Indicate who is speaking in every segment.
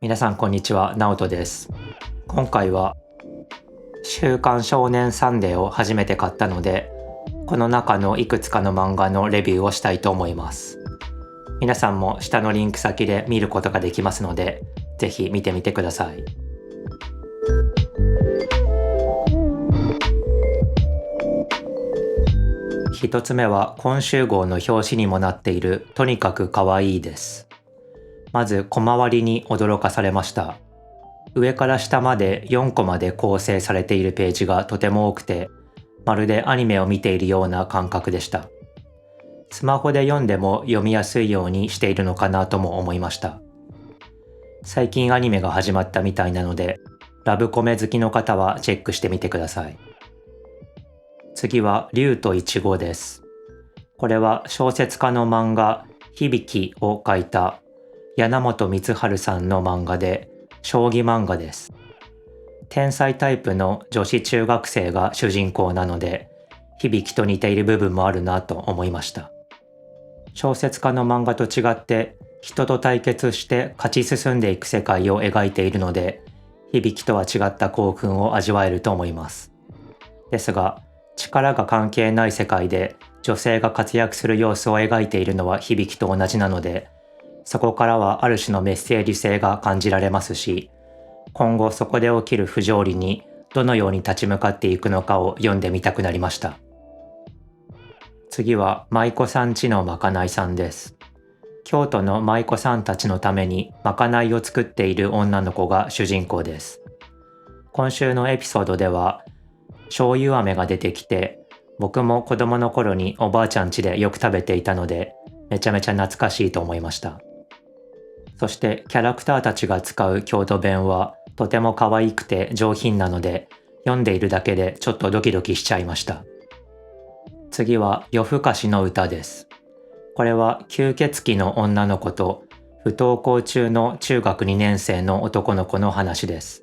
Speaker 1: 皆さんこんにちは、ナオトです。今回は週刊少年サンデーを初めて買ったので、この中のいくつかの漫画のレビューをしたいと思います。皆さんも下のリンク先で見ることができますので、ぜひ見てみてください。一つ目は今週号の表紙にもなっているとにかく可愛いです。まず小回りに驚かされました。上から下まで4コマで構成されているページがとても多くて、まるでアニメを見ているような感覚でした。スマホで読んでも読みやすいようにしているのかなとも思いました。最近アニメが始まったみたいなので、ラブコメ好きの方はチェックしてみてください。次は竜とイチゴです。これは小説家の漫画響を書いた柳本光晴さんの漫画で、将棋漫画です。天才タイプの女子中学生が主人公なので、響と似ている部分もあるなと思いました。小説家の漫画と違って人と対決して勝ち進んでいく世界を描いているので、響とは違った興奮を味わえると思います。ですが、力が関係ない世界で女性が活躍する様子を描いているのは響と同じなので、そこからはある種のメッセージ性が感じられますし、今後そこで起きる不条理にどのように立ち向かっていくのかを読んでみたくなりました。次は舞妓さんちのまかないさんです。京都の舞妓さんたちのためにまかないを作っている女の子が主人公です。今週のエピソードでは醤油飴が出てきて、僕も子供の頃におばあちゃん家でよく食べていたので、めちゃめちゃ懐かしいと思いました。そしてキャラクターたちが使う京都弁はとても可愛くて上品なので、読んでいるだけでちょっとドキドキしちゃいました。次は夜更かしの歌です。これは吸血鬼の女の子と不登校中の中学2年生の男の子の話です。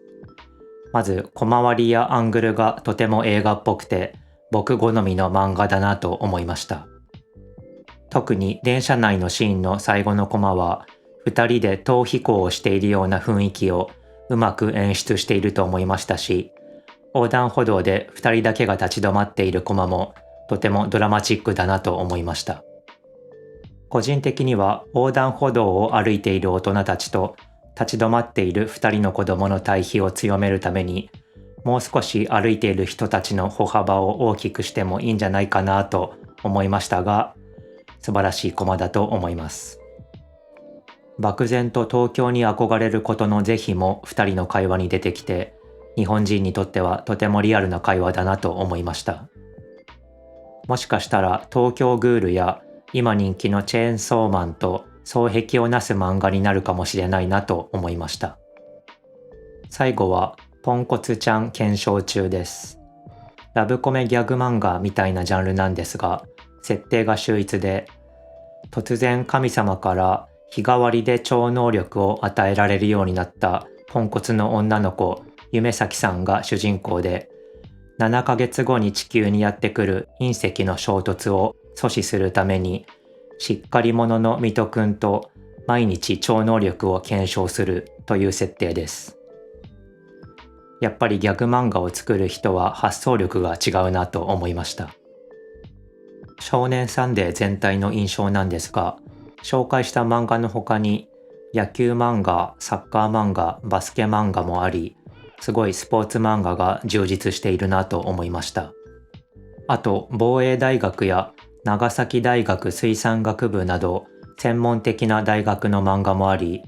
Speaker 1: まず小回りやアングルがとても映画っぽくて、僕好みの漫画だなと思いました。特に電車内のシーンの最後のコマは、2人で逃避行をしているような雰囲気をうまく演出していると思いましたし、横断歩道で2人だけが立ち止まっているコマもとてもドラマチックだなと思いました。個人的には横断歩道を歩いている大人たちと立ち止まっている2人の子供の対比を強めるために、もう少し歩いている人たちの歩幅を大きくしてもいいんじゃないかなと思いましたが、素晴らしいコマだと思います。漠然と東京に憧れることの是非も2人の会話に出てきて、日本人にとってはとてもリアルな会話だなと思いました。もしかしたら東京グールや今人気のチェーンソーマンと双璧をなす漫画になるかもしれないなと思いました。最後はポンコツちゃん検証中です。ラブコメギャグ漫画みたいなジャンルなんですが、設定が秀逸で、突然神様から日替わりで超能力を与えられるようになったポンコツの女の子夢咲さんが主人公で、7ヶ月後に地球にやってくる隕石の衝突を阻止するために、しっかり者の水戸くんと毎日超能力を検証するという設定です。やっぱりギャグ漫画を作る人は発想力が違うなと思いました。少年サンデー全体の印象なんですが、紹介した漫画の他に野球漫画、サッカー漫画、バスケ漫画もあり、すごいスポーツ漫画が充実しているなと思いました。あと防衛大学や長崎大学水産学部など専門的な大学の漫画もあり、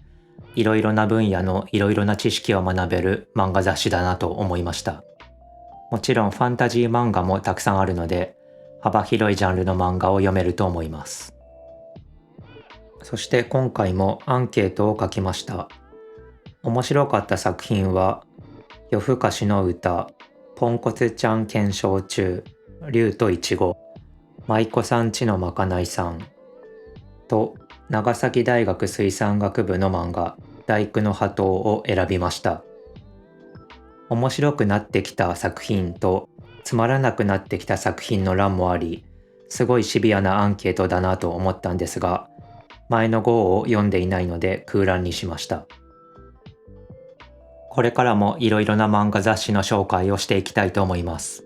Speaker 1: いろいろな分野のいろいろな知識を学べる漫画雑誌だなと思いました。もちろんファンタジー漫画もたくさんあるので、幅広いジャンルの漫画を読めると思います。そして今回もアンケートを書きました。面白かった作品は、夜更かしの歌、ポンコツちゃん検証中、竜とイチゴ、舞妓さんちのまかないさんと、長崎大学水産学部の漫画、大工の波頭を選びました。面白くなってきた作品と、つまらなくなってきた作品の欄もあり、すごいシビアなアンケートだなと思ったんですが、前の号を読んでいないので空欄にしました。これからもいろいろな漫画雑誌の紹介をしていきたいと思います。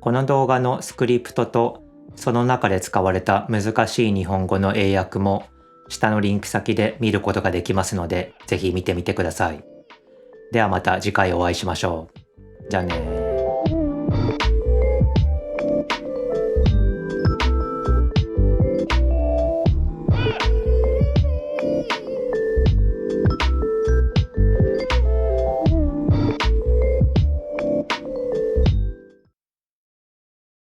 Speaker 1: この動画のスクリプトとその中で使われた難しい日本語の英訳も下のリンク先で見ることができますので、ぜひ見てみてください。ではまた次回お会いしましょう。じゃあねー。